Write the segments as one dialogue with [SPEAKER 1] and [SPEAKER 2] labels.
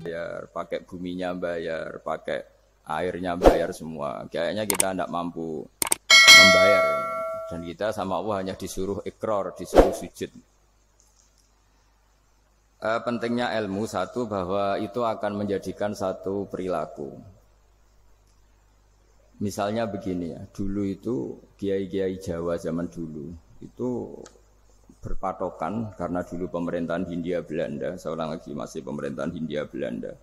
[SPEAKER 1] bayar, pakai buminya bayar, pakai airnya bayar semua. Kayaknya kita tidak mampu membayar. Dan kita sama Allah hanya disuruh ikrar, disuruh sujud. Pentingnya ilmu satu bahwa itu akan menjadikan satu perilaku. Misalnya begini ya, dulu itu kiai-kiai Jawa zaman dulu itu berpatokan karena dulu pemerintahan Hindia Belanda, seorang lagi masih pemerintahan Hindia Belanda.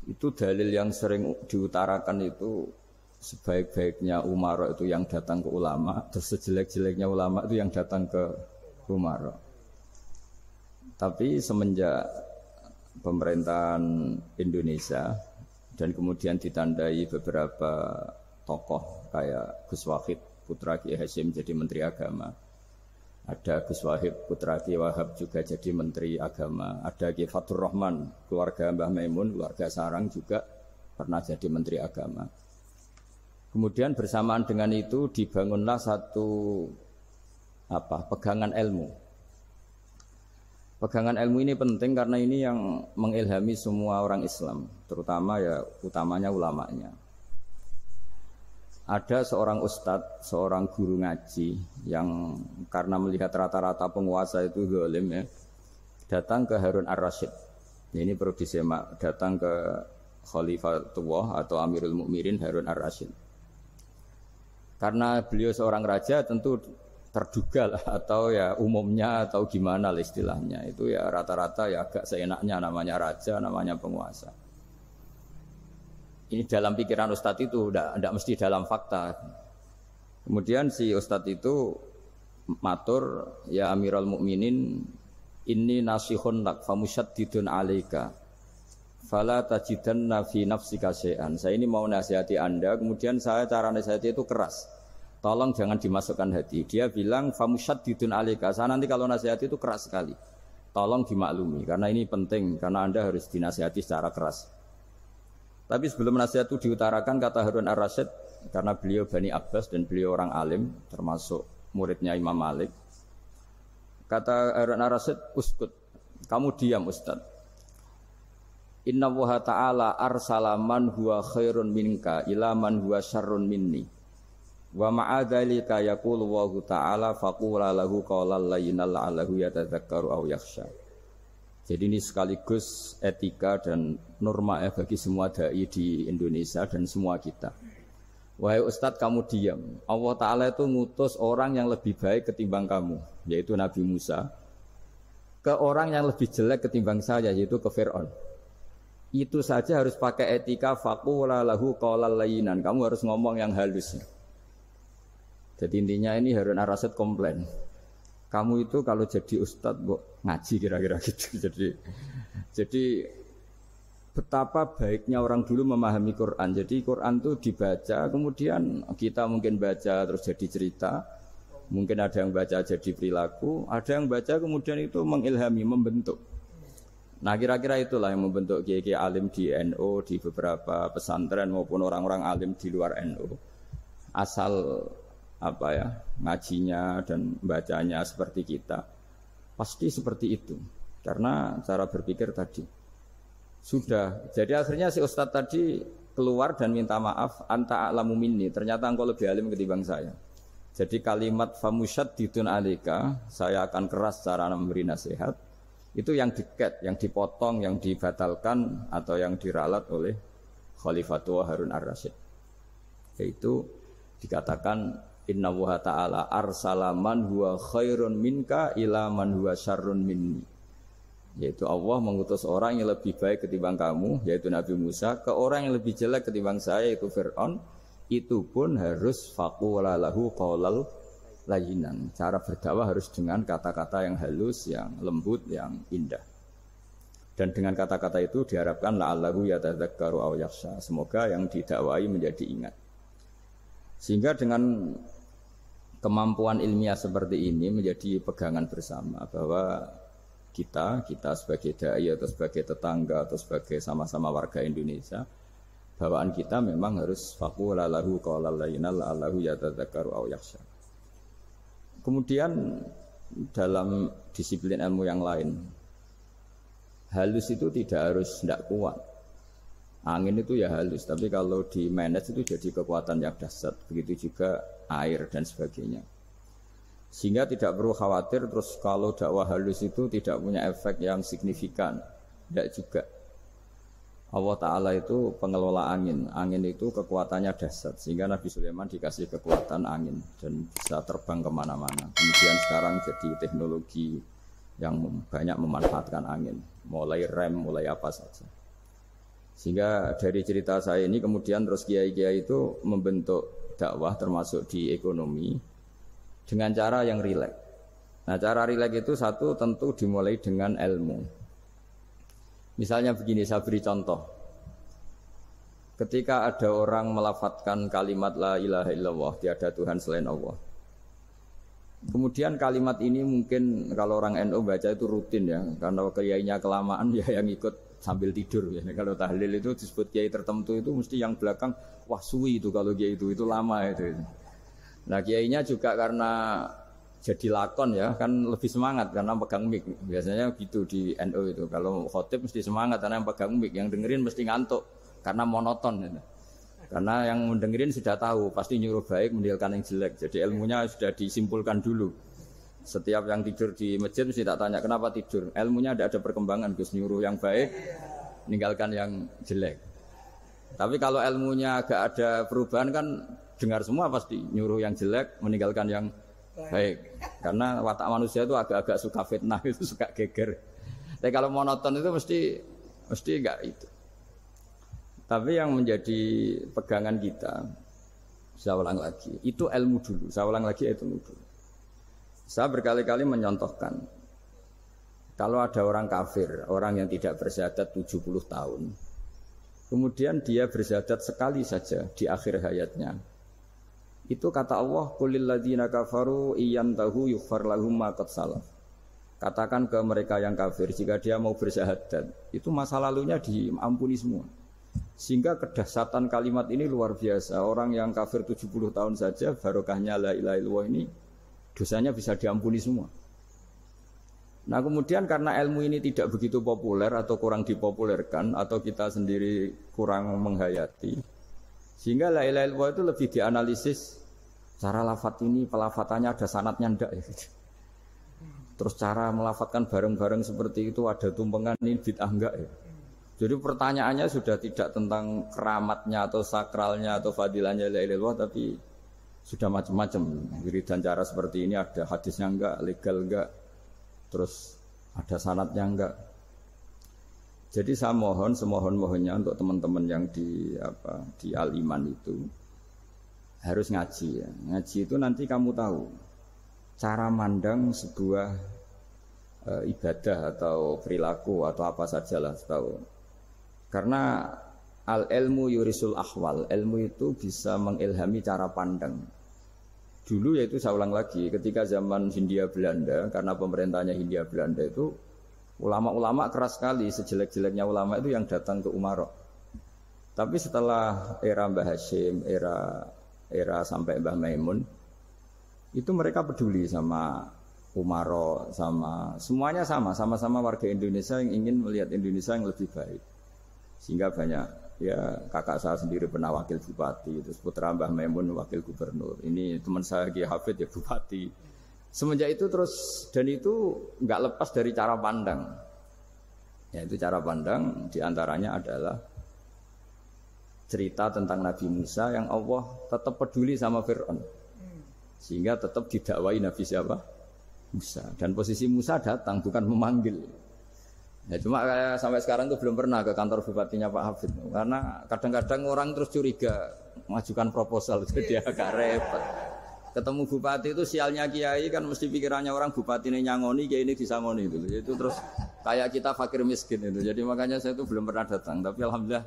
[SPEAKER 1] Itu dalil yang sering diutarakan itu sebaik-baiknya umara itu yang datang ke ulama, terus sejelek-jeleknya ulama itu yang datang ke umara. Tapi semenjak pemerintahan Indonesia dan kemudian ditandai beberapa tokoh kayak Gus Wahid putra Kiai Hasyim jadi Menteri Agama, ada Gus Wahid putra Kiai Wahab juga jadi Menteri Agama, ada Kiai Fatur Rahman keluarga Mbah Maimun, keluarga Sarang juga pernah jadi Menteri Agama. Kemudian bersamaan dengan itu dibangunlah satu pegangan ilmu. Pegangan ilmu ini penting karena ini yang mengilhami semua orang Islam, terutama ya utamanya ulamanya. Ada seorang ustadz, seorang guru ngaji yang karena melihat rata-rata penguasa itu zalim ya, datang ke Harun ar-Rasyid. Ini perlu disemak, datang ke Khalifatullah atau Amirul Mukminin Harun ar-Rasyid. Karena beliau seorang raja tentu terduga lah, atau ya umumnya atau gimana lah istilahnya, itu ya rata-rata ya agak seenaknya, namanya raja, namanya penguasa. Ini dalam pikiran ustadz itu tidak mesti dalam fakta. Kemudian si ustadz itu matur, ya Amirul Mukminin, inni nasihun lak famusyaddidun alaika fala tajidanna fi nafsika syai'an. Saya ini mau nasihati Anda, kemudian saya cara nasihati itu keras. Tolong jangan dimasukkan hati. Dia bilang famusyaddidun alaika. Saya nanti kalau nasihati itu keras sekali. Tolong dimaklumi karena ini penting, karena Anda harus dinasihati secara keras. Tapi sebelum nasihat itu diutarakan, kata Harun ar-Rasyid, karena beliau Bani Abbas dan beliau orang alim, termasuk muridnya Imam Malik. Kata Harun ar-Rasyid, uskut, kamu diam Ustaz. Inna Allaha ta'ala arsala man huwa khairun minka ila man huwa syarrun minni. Wa ma'adzalika yaqulu Allahu ta'ala faqula lahu qawlan layyinan la'allahu yatadzakkaru aw yakhsha. Jadi ini sekaligus etika dan norma ya bagi semua dai di Indonesia dan semua kita. Wahai Ustadz, kamu diam. Allah Ta'ala itu ngutus orang yang lebih baik ketimbang kamu, yaitu Nabi Musa, ke orang yang lebih jelek ketimbang saya, yaitu ke Fir'aun. Itu saja harus pakai etika faqula lahu qawlan layyinan. Kamu harus ngomong yang halus. Jadi intinya ini Harun ar-Rasyid komplain. Kamu itu kalau jadi ustadz ngaji kira-kira gitu. Jadi betapa baiknya orang dulu memahami Quran. Jadi Quran itu dibaca, kemudian kita mungkin baca terus jadi cerita, mungkin ada yang baca jadi perilaku, ada yang baca kemudian itu mengilhami, membentuk. Nah kira-kira itulah yang membentuk kiai-kiai alim di NU, di beberapa pesantren maupun orang-orang alim di luar NU. Asal ngajinya dan bacanya seperti kita, pasti seperti itu karena cara berpikir tadi sudah. Jadi akhirnya si ustadz tadi keluar dan minta maaf, anta a'lamu minni, ternyata engkau lebih alim ketimbang saya. Jadi kalimat famusyaddidun alaika, saya akan keras cara memberi nasihat, itu yang diket, yang dipotong, yang dibatalkan atau yang diralat oleh Khalifatullah Harun ar-Rasyid, yaitu dikatakan Inna Allaha ta'ala arsala man huwa khairun minka ila man huwa syarrun minni. Yaitu Allah mengutus orang yang lebih baik ketimbang kamu, yaitu Nabi Musa, ke orang yang lebih jelek ketimbang saya, yaitu Fir'aun. Itu pun harus faqula lahu qawlal layyinan. Cara berdakwah harus dengan kata-kata yang halus, yang lembut, yang indah. Dan dengan kata-kata itu diharapkan la'allahu yatadzakkaru aw yakhsha. Semoga yang didakwai menjadi ingat. Sehingga dengan kemampuan ilmiah seperti ini menjadi pegangan bersama bahwa kita sebagai dai atau sebagai tetangga atau sebagai sama-sama warga Indonesia, bawaan kita memang harus faqula lahu qawlan layyinan la'allahu yatadzakkaru aw yakhsha. Kemudian dalam disiplin ilmu yang lain, Halus itu tidak kuat. Angin itu ya halus, tapi kalau di manage itu jadi kekuatan yang dahsyat. Begitu juga air dan sebagainya. Sehingga tidak perlu khawatir terus kalau dakwah halus itu tidak punya efek yang signifikan. Tidak juga. Allah Ta'ala itu pengelola angin. Angin itu kekuatannya dahsyat. Sehingga Nabi Sulaiman dikasih kekuatan angin dan bisa terbang kemana-mana. Kemudian sekarang jadi teknologi yang banyak memanfaatkan angin. Mulai rem, mulai apa saja. Sehingga dari cerita saya ini kemudian terus kiai-kiai itu membentuk dakwah termasuk di ekonomi dengan cara yang rileks. Nah cara rileks itu satu tentu dimulai dengan ilmu. Misalnya begini, saya beri contoh. Ketika ada orang melafadzkan kalimat la ilaha illallah, tiada Tuhan selain Allah. Kemudian kalimat ini mungkin kalau orang NU baca itu rutin ya, karena kiainya kelamaan ya yang ikut sambil tidur ya. Kalau tahlil itu disebut kiai tertentu itu mesti yang belakang wah suwi itu kalau kiai itu lama itu. Nah kiainya juga karena jadi lakon ya kan lebih semangat karena pegang mic. Biasanya gitu di NU itu. Kalau khotib mesti semangat karena yang pegang mic, yang dengerin mesti ngantuk karena monoton gitu. Karena yang mendengerin sudah tahu pasti nyuruh baik meninggalkan yang jelek. Jadi ilmunya sudah disimpulkan dulu. Setiap yang tidur di masjid mesti tak tanya kenapa tidur. Ilmunya tidak ada perkembangan, Gus, nyuruh yang baik, meninggalkan yang jelek. Tapi kalau ilmunya agak ada perubahan kan dengar semua pasti nyuruh yang jelek, meninggalkan yang baik. Karena watak manusia itu agak-agak suka fitnah, itu suka geger. Tapi kalau monoton itu mesti enggak itu. Tapi yang menjadi pegangan kita, saya ulang lagi, itu ilmu dulu. Saya ulang lagi itu ilmu dulu. Saya berkali-kali menyontohkan, kalau ada orang kafir, orang yang tidak bersyahadat 70 tahun, kemudian dia bersyahadat sekali saja di akhir hayatnya. Itu kata Allah, qulil ladzina kafaru iyantahu yughfar lahum ma qad salaf. Katakan ke mereka yang kafir, jika dia mau bersyahadat, itu masa lalunya diampuni semua. Sehingga kedahsyatan kalimat ini luar biasa. Orang yang kafir 70 tahun saja, barokahnya la ilaha illallah ini, dosanya bisa diampuni semua. Nah kemudian karena ilmu ini tidak begitu populer atau kurang dipopulerkan atau kita sendiri kurang menghayati, sehingga la ilaha illallah itu lebih dianalisis cara lafadz ini, pelafatannya ada sanadnya enggak ya. Terus cara melafatkan bareng-bareng seperti itu ada tumpengan ini bid'ah enggak ya. Jadi pertanyaannya sudah tidak tentang keramatnya atau sakralnya atau fadilahnya la ilaha illallah, tapi sudah macam-macam. Wiridan cara seperti ini ada hadisnya enggak, legal enggak, terus ada sanadnya enggak. Jadi saya mohon semohon-mohonnya untuk teman-teman yang di Al-Iman itu harus ngaji ya. Ngaji itu nanti kamu tahu cara mandang sebuah ibadah atau perilaku atau apa sajalah tahu. Karena al-ilmu yurisul ahwal, ilmu itu bisa mengilhami cara pandang. Dulu yaitu saya ulang lagi, ketika zaman Hindia Belanda, karena pemerintahnya Hindia Belanda itu ulama-ulama keras sekali, sejelek-jeleknya ulama itu yang datang ke Umarok. Tapi setelah era Mbah Hashim, era sampai Mbah Maimun, itu mereka peduli sama Umarok, semuanya sama-sama warga Indonesia yang ingin melihat Indonesia yang lebih baik. Sehingga banyak ya kakak saya sendiri pernah wakil bupati, terus putra Mbah Maimun wakil gubernur. Ini teman saya Kiai Hafid ya bupati. Semenjak itu terus dan itu nggak lepas dari cara pandang. Ya itu cara pandang diantaranya adalah cerita tentang Nabi Musa yang Allah tetap peduli sama Fir'aun. Sehingga tetap didakwai Nabi siapa? Musa. Dan posisi Musa datang bukan memanggil. Ya cuma kayak sampai sekarang tuh belum pernah ke kantor bupatinya Pak Hafid. Karena kadang-kadang orang terus curiga mengajukan proposal jadi agak repot. Ketemu bupati itu sialnya kiai kan mesti pikirannya orang bupati ini nyangoni, kiai ini disangoni itu. Itu terus kayak kita fakir miskin itu. Jadi makanya saya itu belum pernah datang. Tapi alhamdulillah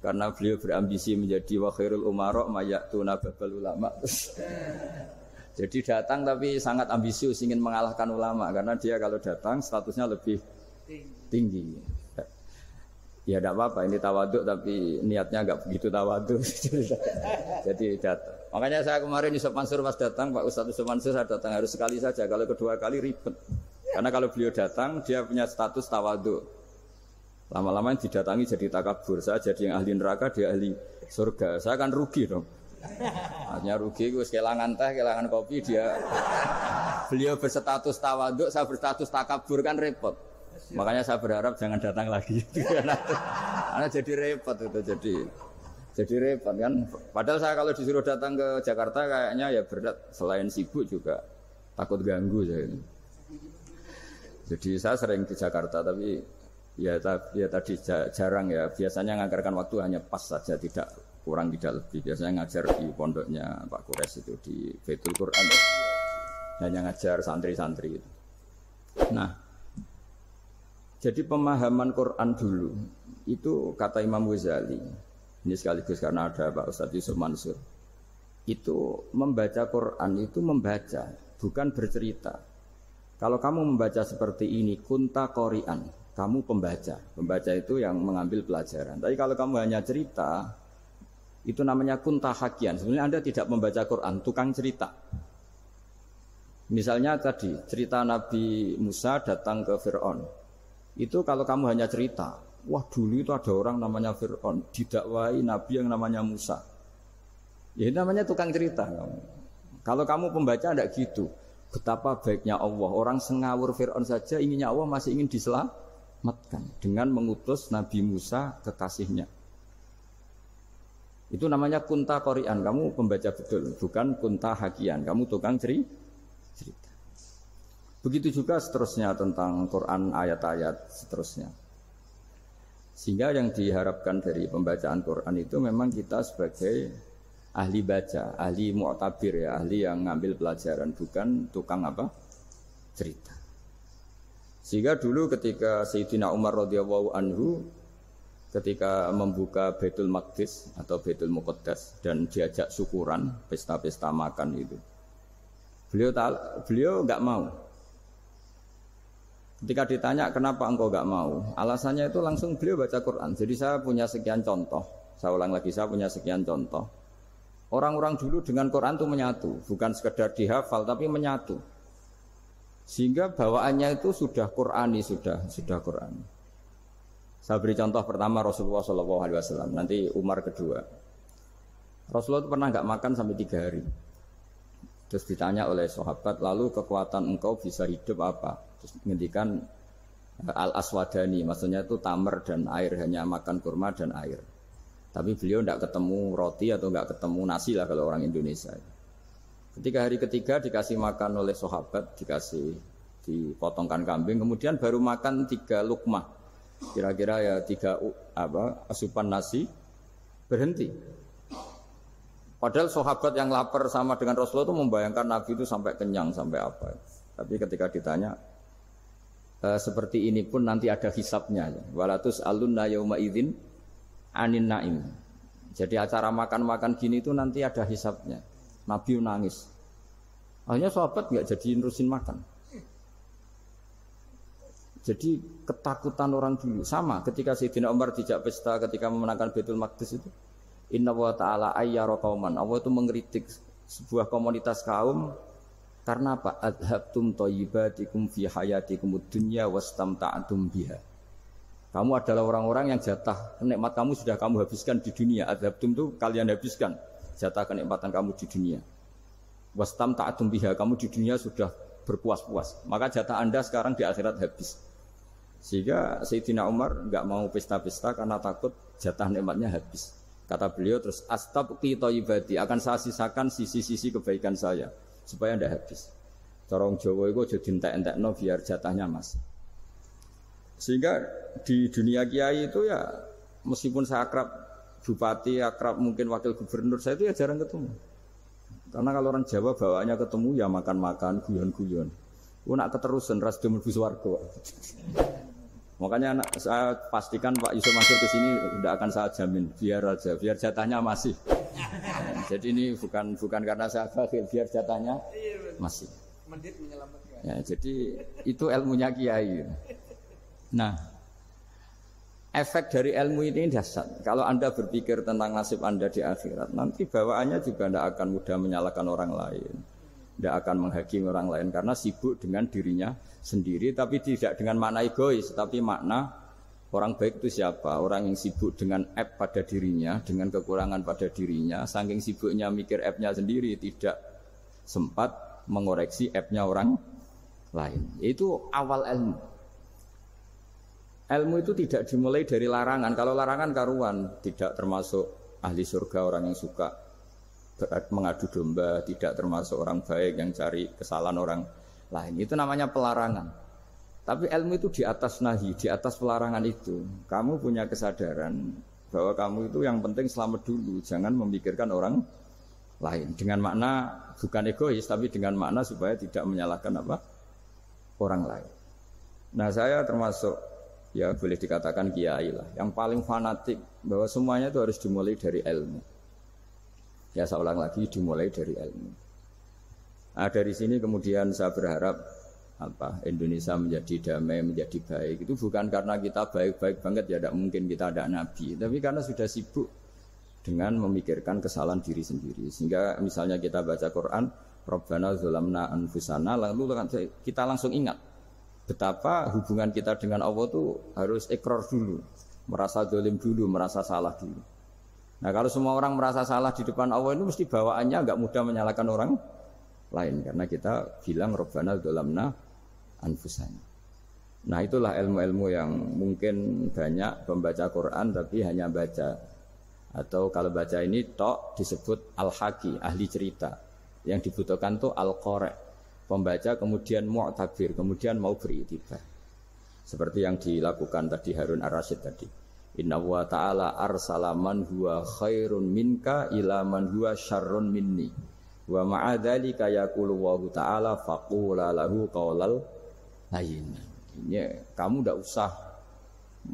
[SPEAKER 1] karena beliau berambisi menjadi wa khairul umara mayatuna babal ulama. Jadi datang tapi sangat ambisius ingin mengalahkan ulama karena dia kalau datang statusnya lebih tinggi. Ya tidak apa-apa ini tawaduk tapi niatnya enggak begitu tawaduk. Jadi datang. Makanya saya kemarin Yusuf Mansur pas datang, Pak Ustadz Yusuf Mansur saya datang harus sekali saja. Kalau kedua kali ribet. Karena kalau beliau datang dia punya status tawaduk. Lama-lama didatangi jadi takabur. Saya jadi yang ahli neraka, dia ahli surga. Saya kan rugi dong. Artinya rugi, gue kehilangan teh, kehilangan kopi, beliau berstatus tawaduk, saya berstatus takabur, kan repot. Makanya saya berharap jangan datang lagi. Karena jadi repot itu, jadi repot kan. Padahal saya kalau disuruh datang ke Jakarta kayaknya ya berat. Selain sibuk juga takut ganggu saya. Jadi saya sering di Jakarta, tapi ya tadi jarang ya. Biasanya nganggarkan waktu hanya pas saja, tidak kurang tidak lebih. Biasanya ngajar di pondoknya Pak Kures itu di Baitul Quran. Hanya ngajar santri-santri itu. Nah, jadi pemahaman Quran dulu itu kata Imam Ghazali. Ini sekaligus karena ada Pak Ustadz Yusuf Mansur. Itu membaca Quran itu membaca, bukan bercerita. Kalau kamu membaca seperti ini, kunta qori'an, kamu pembaca. Pembaca itu yang mengambil pelajaran. Tapi kalau kamu hanya cerita, itu namanya kunta hakian. Sebenarnya Anda tidak membaca Quran, tukang cerita. Misalnya tadi, cerita Nabi Musa datang ke Fir'aun. Itu kalau kamu hanya cerita, wah dulu itu ada orang namanya Fir'aun, didakwai Nabi yang namanya Musa. Ya itu namanya tukang cerita. Kalau kamu pembaca tidak gitu. Betapa baiknya Allah, orang sengawur Fir'aun saja inginnya Allah masih ingin diselamatkan dengan mengutus Nabi Musa kekasihnya. Itu namanya kunta qori'an, kamu pembaca betul, bukan kunta hakian, kamu tukang cerita. Begitu juga seterusnya tentang Quran ayat-ayat seterusnya. Sehingga yang diharapkan dari pembacaan Quran itu memang kita sebagai ahli baca, ahli mu'tabir ya, ahli yang ngambil pelajaran, bukan tukang apa? Cerita. Sehingga dulu ketika Sayyidina Umar radhiyallahu anhu ketika membuka Baitul Maqdis atau Baitul Muqaddas dan diajak syukuran, pesta-pesta makan itu. Beliau enggak mau. Ketika ditanya kenapa engkau enggak mau? Alasannya itu langsung beliau baca Quran. Jadi saya punya sekian contoh. Saya ulang lagi, saya punya sekian contoh. Orang-orang dulu dengan Quran itu menyatu, bukan sekedar dihafal tapi menyatu. Sehingga bawaannya itu sudah Qurani, sudah Qurani. Saya beri contoh pertama Rasulullah SAW, nanti Umar kedua. Rasulullah itu pernah nggak makan sampai 3 hari. Terus ditanya oleh sahabat, lalu kekuatan engkau bisa hidup apa? Terus menghentikan al-aswadani, maksudnya itu tamar dan air, hanya makan kurma dan air. Tapi beliau tidak ketemu roti atau tidak ketemu nasi lah kalau orang Indonesia. Ketika hari ketiga dikasih makan oleh sahabat, dipotongkan kambing, kemudian baru makan 3 lukmah, kira-kira ya 3 asupan nasi, berhenti. Padahal sahabat yang lapar sama dengan Rasulullah itu membayangkan Nabi itu sampai kenyang, sampai apa. Tapi ketika ditanya, seperti ini pun nanti ada hisabnya. Walatus alunna yauma idzin anin naim. Jadi acara makan-makan gini itu nanti ada hisabnya. Nabi nangis. Akhirnya sahabat nggak jadi nerusin makan. Jadi ketakutan orang dulu sama ketika Sayyidina Umar dijak pesta ketika memenangkan Baitul Maqdis itu. Inna wa ta'ala ayyara qauman. Allah itu mengkritik sebuah komunitas kaum karena apa? Adhabtum thayyibatikum fi hayatikum ad-dunya wastamta'tum biha. Kamu adalah orang-orang yang jatah nikmat kamu sudah kamu habiskan di dunia. Adhabtum itu kalian habiskan jatah kenikmatan kamu di dunia. Wastamta'tum biha, kamu di dunia sudah berpuas-puas. Maka jatah Anda sekarang di akhirat habis. Sehingga Sayyidina Umar enggak mau pesta-pesta karena takut jatah nikmatnya habis. Kata beliau terus astabqi thayyibati, akan saya sisakan sisi-sisi kebaikan saya supaya tidak habis. Corong Jawa itu aja dientek-entekno biar jatahnya masih. Sehingga di dunia kiai itu ya meskipun saya akrab bupati, akrab mungkin wakil gubernur, saya itu ya jarang ketemu. Karena kalau orang Jawa bawaannya ketemu ya makan-makan, guyon-guyon. Nak keterusan ras demul buswarga. Makanya saya pastikan Pak Yusuf Mansur ke sini tidak akan saya jamin, biar aja, biar jatahnya masih. Jadi ini bukan karena saya bakhil, biar jatahnya masih. Ya, jadi itu ilmunya kiai. Nah, efek dari ilmu ini dahsyat. Kalau Anda berpikir tentang nasib Anda di akhirat, nanti bawaannya juga tidak akan mudah menyalahkan orang lain, tidak akan menghakimi orang lain karena sibuk dengan dirinya sendiri, tapi tidak dengan makna egois, tapi makna Orang baik itu siapa? Orang yang sibuk dengan app pada dirinya, dengan kekurangan pada dirinya, saking sibuknya mikir app-nya sendiri, tidak sempat mengoreksi app-nya orang lain. Itu awal ilmu. Ilmu itu tidak dimulai dari larangan. Kalau larangan karuan, tidak termasuk ahli surga, orang yang suka mengadu domba, tidak termasuk orang baik yang cari kesalahan orang lain. Itu namanya pelarangan. Tapi ilmu itu di atas nahi, di atas pelarangan itu. Kamu punya kesadaran bahwa kamu itu yang penting selamat dulu, jangan memikirkan orang lain. Dengan makna bukan egois, tapi dengan makna supaya tidak menyalahkan apa orang lain. Nah, saya termasuk ya boleh dikatakan kiai lah, yang paling fanatik bahwa semuanya itu harus dimulai dari ilmu. Ya saya ulang lagi, dimulai dari ilmu. Nah, dari sini kemudian saya berharap Indonesia menjadi damai, menjadi baik. Itu bukan karena kita baik-baik banget, ya tidak mungkin kita ada nabi, tapi karena sudah sibuk dengan memikirkan kesalahan diri sendiri. Sehingga misalnya kita baca Quran, Rabbana zalamna anfusana, lalu kita langsung ingat betapa hubungan kita dengan Allah itu harus ikrar dulu, merasa zalim dulu, merasa salah dulu. Nah, kalau semua orang merasa salah di depan Allah itu mesti bawaannya enggak mudah menyalahkan orang lain, karena kita bilang Rabbana zalamna anfusana. Nah, itulah ilmu-ilmu yang mungkin banyak pembaca Quran tapi hanya baca, atau kalau baca ini tok disebut al-haqi, ahli cerita. Yang dibutuhkan tuh al-qari, pembaca kemudian mu'tabir, kemudian mau beriktibar. Seperti yang dilakukan tadi Harun ar-Rasyid tadi. Inna wa ta'ala arsala man huwa khairun minka ila man huwa syarrun minni. Wa ma'adzalika yaqulu wa ta'ala faqula lahu qaulal lain. Ini kamu tidak usah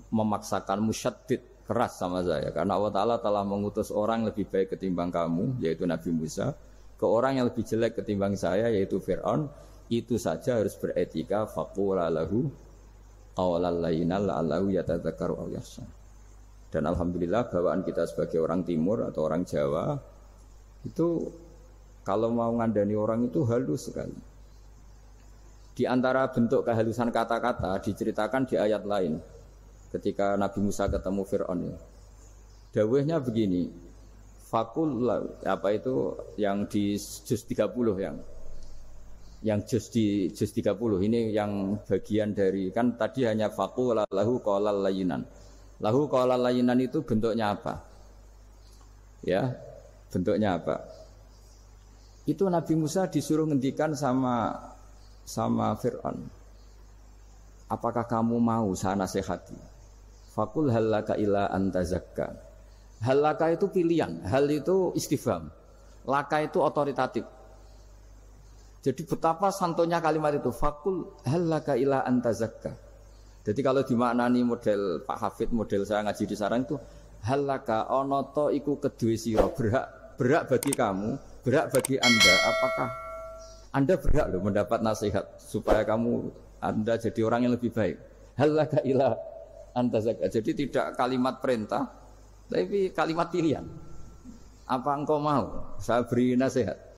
[SPEAKER 1] memaksakan musyaddid keras sama saya, karena Allah Ta'ala telah mengutus orang lebih baik ketimbang kamu, yaitu Nabi Musa, ke orang yang lebih jelek ketimbang saya, yaitu Fir'aun. Itu saja harus beretika. Faqula lahu qawlal layyinal la'allahu yatadzakkaru aw yakhsha. Dan alhamdulillah bawaan kita sebagai orang timur atau orang Jawa itu kalau mau ngandani orang itu halus sekali. Di antara bentuk kehalusan kata-kata diceritakan di ayat lain ketika Nabi Musa ketemu Fir'aun. Dawuhnya begini, fakul apa itu yang di juz 30 yang juz di juz 30 ini yang bagian dari, kan tadi hanya fakul lahu qaulal layyinan. Lahu qaulal layyinan itu bentuknya apa? Ya, bentuknya apa? Itu Nabi Musa disuruh ngendikan sama Fir'aun, apakah kamu mau saya nasihati? Fakul halaka ila antazakka. Halaka itu pilihan, hal itu istifham, laka itu otoritatif. Jadi betapa santonya kalimat itu, fakul halaka ila antazakka. Jadi kalau dimaknani model Pak Hafid, model saya ngaji di sarang itu, halaka onoto iku kedue sira, berhak bagi kamu, berhak bagi Anda, apakah Anda berhak loh mendapat nasihat supaya Anda jadi orang yang lebih baik. Halaka ila antazakka. Jadi tidak kalimat perintah, tapi kalimat pilihan. Apa engkau mau saya beri nasihat?